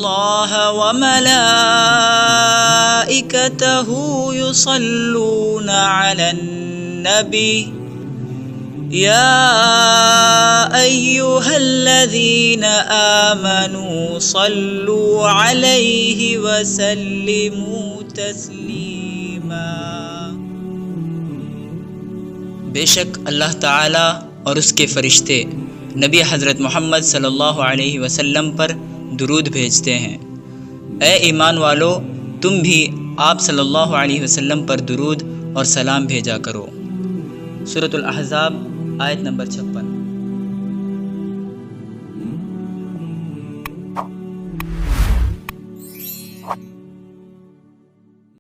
इन्नल्लाह व मलाइकतहु युसल्लूना अलन नबी या अय्युहल्लज़ीना आमनू सल्लू अलैहि व सल्लिमू तस्लीमा। बेशक अल्लाह ताला और उसके फ़रिश्ते नबी हज़रत मोहम्मद सल्लल्लाहु अलैहि वसल्लम पर दुरूद भेजते हैं। ए ईमान वालो, तुम भी आप सल्लल्लाहु अलैहि वसल्लम पर दुरूद और सलाम भेजा करो। सूरतुल अहज़ाब आयत नंबर 56।